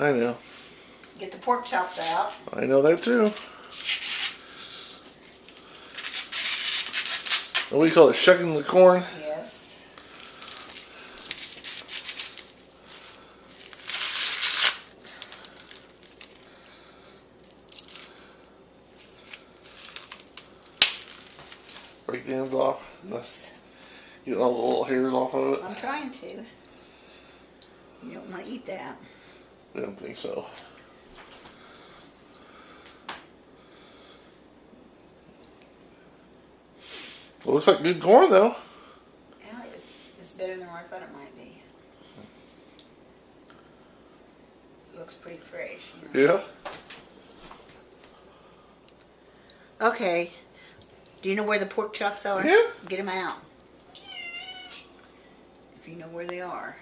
I know. Get the pork chops out. I know that too. What do you call it? Shucking the corn? Yes. Break the ends off. Oops. Get all the little hairs off of it. I'm trying to. You don't want to eat that. I don't think so. Well, looks like good corn though. Yeah, it's better than what I thought it might be. It looks pretty fresh. You know? Yeah. Okay. Do you know where the pork chops are? Yeah. Get them out. If you know where they are.